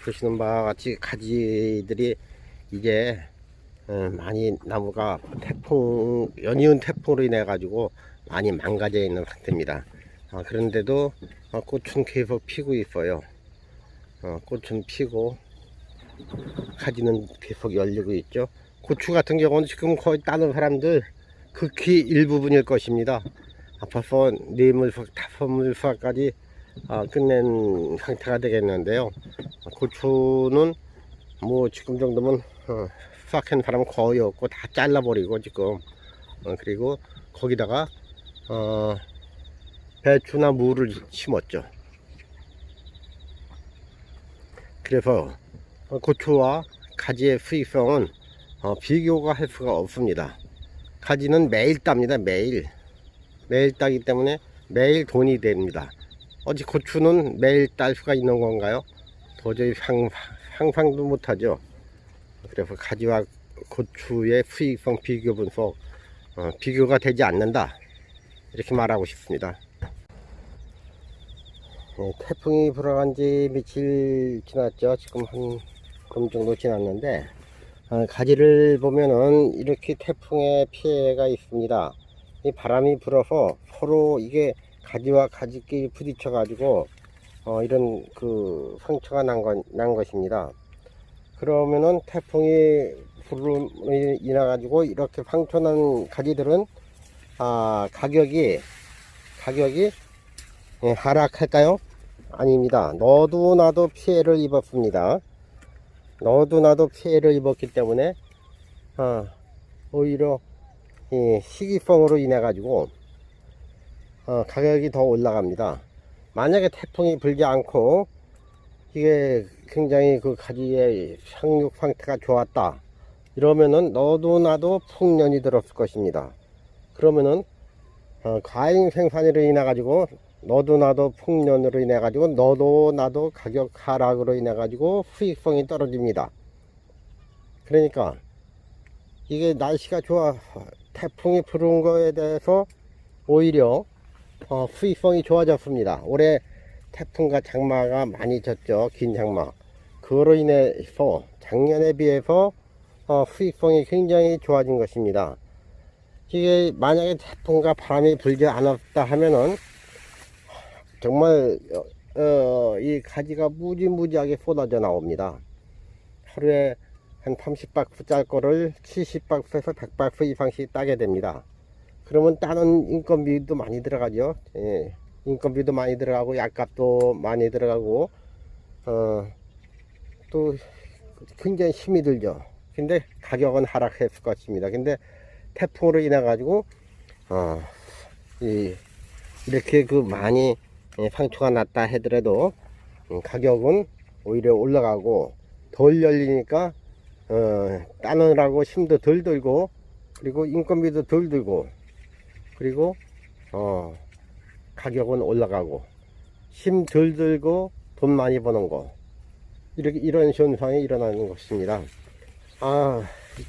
보시는 바와 같이 가지들이 이제 많이 나무가 연이은 태풍으로 인해 가지고 많이 망가져 있는 상태입니다. 그런데도 꽃은 계속 피고 있어요. 꽃은 피고 가지는 계속 열리고 있죠. 고추 같은 경우는 지금 거의 따는 사람들 극히 일부분일 것입니다. 벌써 4물석, 5물석까지 끝낸 상태가 되겠는데요. 고추는 뭐 지금 정도면 수확한 사람은 거의 없고 다 잘라버리고 지금 그리고 거기다가 배추나 무를 심었죠. 그래서 고추와 가지의 수익성은 비교가 할 수가 없습니다. 가지는 매일 땁니다. 매일 따기 때문에 매일 돈이 됩니다. 어찌 고추는 매일 딸 수가 있는 건가요? 도저히 상상도 못하죠. 그래서 가지와 고추의 수익성 비교 분석 비교가 되지 않는다, 이렇게 말하고 싶습니다. 태풍이 불어간 지 며칠 지났죠. 지금 한 그럼 정도 지났는데 가지를 보면은 이렇게 태풍의 피해가 있습니다. 이 바람이 불어서 서로 이게 가지와 가지끼리 부딪혀 가지고 이런 그 상처가 난 것입니다. 그러면은 태풍이 불로 인해 가지고 이렇게 상처난 가지들은 가격이 하락할까요? 아닙니다. 너도 나도 피해를 입었습니다. 너도 나도 피해를 입었기 때문에 오히려 이 시기성으로 인해 가지고 가격이 더 올라갑니다. 만약에 태풍이 불지 않고 이게 굉장히 그 가지의 상륙 상태가 좋았다 이러면은 너도 나도 풍년이 들었을 것입니다. 그러면은 과잉 생산으로 인해 가지고 너도 나도 풍년으로 인해 가지고 너도 나도 가격 하락으로 인해 가지고 수익성이 떨어집니다. 그러니까 이게 날씨가 좋아 태풍이 불은 거에 대해서 오히려 수익성이 좋아졌습니다. 올해 태풍과 장마가 많이 졌죠. 긴 장마. 그로 인해서 작년에 비해서 수익성이 굉장히 좋아진 것입니다. 이게 만약에 태풍과 바람이 불지 않았다 하면은 정말 이 가지가 무지무지하게 쏟아져 나옵니다. 하루에 한 30박스 짤 거를 70박스에서 100박스 이상씩 따게 됩니다. 그러면 따는 인건비도 많이 들어가죠. 인건비도 많이 들어가고 약값도 많이 들어가고 또 굉장히 힘이 들죠. 근데 가격은 하락했을 것입니다. 근데 태풍으로 인해 가지고 이렇게 그 많이 상처가 났다 하더라도 가격은 오히려 올라가고 덜 열리니까 따느라고 힘도 덜 들고 그리고 인건비도 덜 들고 그리고 가격은 올라가고 힘 덜 들고 돈 많이 버는 거, 이런 현상이 일어나는 것입니다.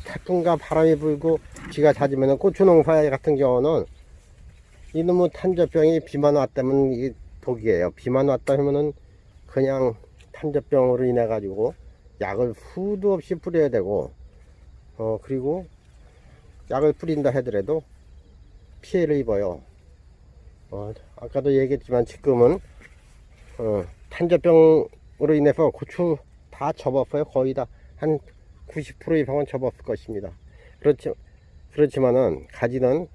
태풍과 바람이 불고 비가 잦으면 고추 농사 같은 경우는 이놈의 탄저병이 비만 왔다면 이게 독이에요. 비만 왔다 하면은 그냥 탄저병으로 인해 가지고 약을 수도 없이 뿌려야 되고 그리고 약을 뿌린다 하더라도 피해를 입어요. 아까도 얘기했지만 지금은 탄저병으로 인해서 고추 다 접었어요. 거의 다 한 90% 이상은 접었을 것입니다. 그렇지만은 가지는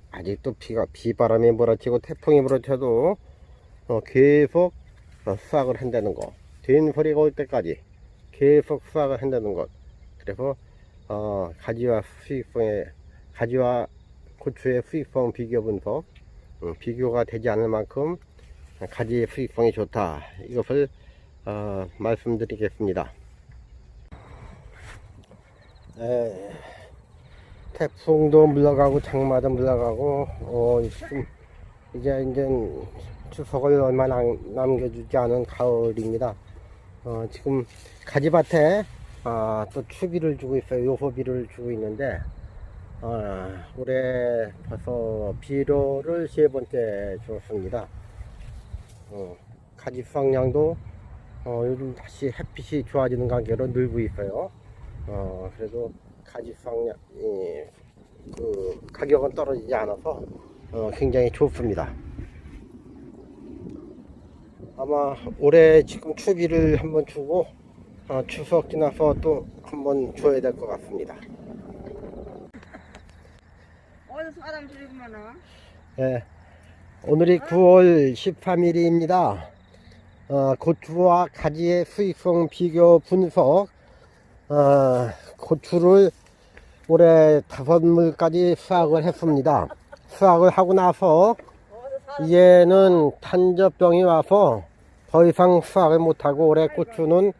아직도 비바람이 몰아치고 태풍이 몰아쳐도 계속 수확을 한다는 거, 된 소리가 올 때까지 계속 수확을 한다는 것. 그래서 가지와 고추의 수익성 비교 분석, 비교가 되지 않을 만큼 가지의 수익성이 좋다, 이것을 말씀드리겠습니다. 태풍도 물러가고 장마도 물러가고 이제 추석을 얼마 남겨주지 않은 가을입니다. 지금 가지밭에 또 추비를 주고 있어요. 요소비를 주고 있는데 올해 벌써 비료를 3번째 주었습니다. 가지 수확량도 요즘 다시 햇빛이 좋아지는 관계로 늘고 있어요. 그래도 가지 수확량, 그 가격은 떨어지지 않아서 굉장히 좋습니다. 아마 올해 지금 추비를 한번 주고 추석 지나서 또 한번 줘야 될 것 같습니다. 어디서 사람 들이고 많아? 예, 오늘이 9월 13일입니다. 고추와 가지의 수익성 비교 분석. 고추를 올해 5물까지 수확을 했습니다. 수확을 하고 나서 이제는 탄저병이 와서 더 이상 수확을 못하고 올해 고추는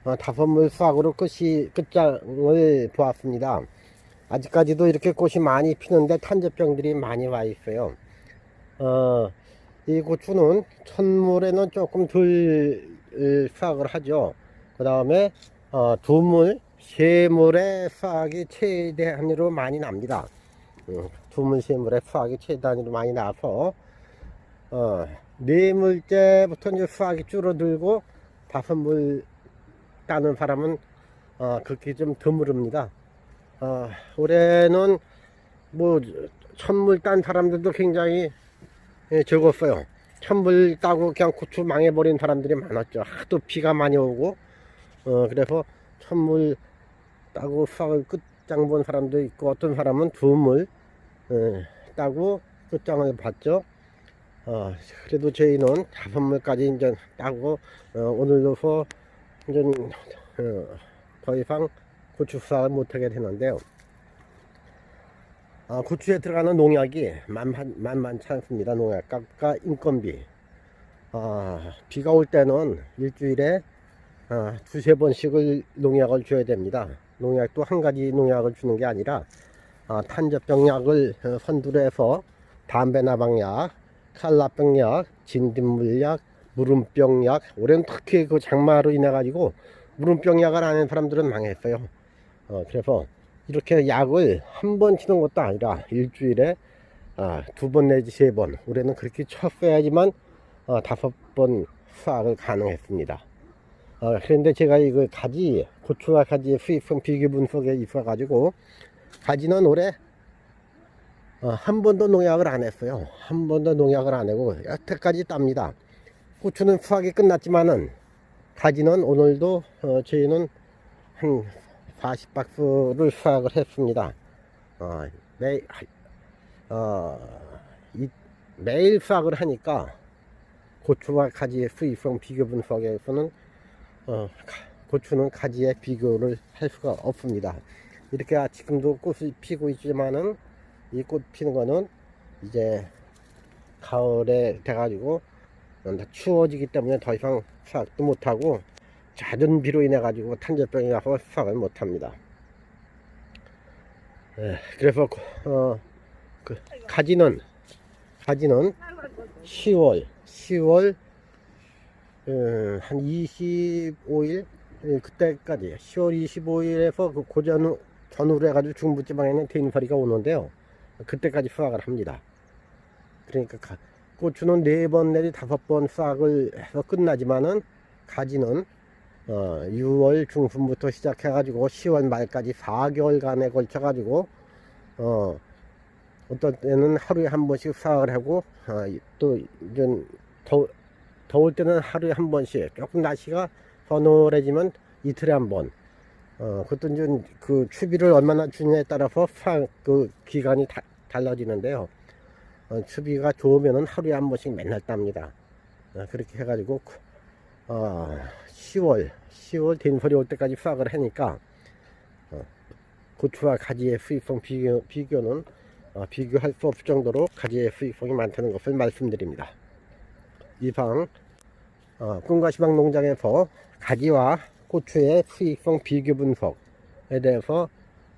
5물 수확으로 끝장을 보았습니다. 아직까지도 이렇게 꽃이 많이 피는데 탄저병들이 많이 와 있어요. 이 고추는 1000물에는 조금 덜 수확을 하죠. 그 다음에 2물, 3물의 수확이 최대 단위로 많이 납니다. 2물, 3물의 수확이 최대 단위로 많이 나서 4물째부터 이제 수확이 줄어들고 5물 따는 사람은 그렇게 좀 드물습니다. 올해는 뭐 1000물 딴 사람들도 굉장히 적었어요. 1000물 따고 그냥 고추 망해버린 사람들이 많았죠. 하도 비가 많이 오고 그래서 1000물 따고 수확을 끝장 본 사람도 있고, 어떤 사람은 2물 따고 끝장을 봤죠. 그래도 저희는 5물까지 이제 따고 오늘로서 이제 더 이상 고추 수확을 못하게 되는데요. 고추에 들어가는 농약이 만만치 않습니다. 농약값과 인건비. 비가 올 때는 일주일에 2~3번씩을 농약을 줘야 됩니다. 농약도 한 가지 농약을 주는 게 아니라 탄저병약을 선두해서 담배나방약, 칼라병약, 진딧물약, 무름병약. 올해는 특히 그 장마로 인해 가지고 무름병약을 안 하는 사람들은 망했어요. 그래서 이렇게 약을 한 번 치는 것도 아니라 일주일에 2번 내지 3번, 올해는 그렇게 쳤어야지만 5번 수확을 가능했습니다. 그런데 제가 이거 고추와 가지의 수익성 비교 분석에 있어 가지고 가지는 올해 한 번도 농약을 안 했어요. 한 번도 농약을 안 하고 여태까지 땁니다. 고추는 수확이 끝났지만은 가지는 오늘도 저희는 한 40박스를 수확을 했습니다. 매일 수확을 하니까 고추와 가지의 수익성 비교 분석에서는 고추는 가지의 비교를 할 수가 없습니다. 이렇게 지금도 꽃이 피고 있지만은 이 꽃 피는 거는 이제 가을에 돼가지고 추워지기 때문에 더 이상 수확도 못하고 잦은 비로 인해 가지고 탄저병이 와서 수확을 못합니다. 그래서 가지는 10월 한 25일 그때까지 10월 25일에서 그 고전 전후로 해가지고 중부지방에는 대인파리가 오는데요. 그때까지 수확을 합니다. 그러니까 고추는 4번 내지 5번 수확을 해서 끝나지만은 가지는 6월 중순부터 시작해 가지고 10월 말까지 4개월간에 걸쳐 가지고 어떤 때는 하루에 한 번씩 수확을 하고 또 이제 더울 때는 하루에 한 번씩, 조금 날씨가 서늘해지면 이틀에 한 번. 그것도 이제 그 추비를 얼마나 주냐에 따라서 수확 그 기간이 달라지는데요. 추비가 좋으면은 하루에 한 번씩 맨날 땁니다. 그렇게 해가지고 10월 된설이 올 때까지 수확을 하니까 고추와 가지의 수익성 비교는 비교할 수 없을 정도로 가지의 수익성이 많다는 것을 말씀드립니다. 이상 꿈과 시방 농장에서 가지와 고추의 수익성 비교 분석에 대해서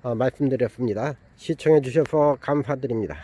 말씀드렸습니다. 시청해 주셔서 감사드립니다.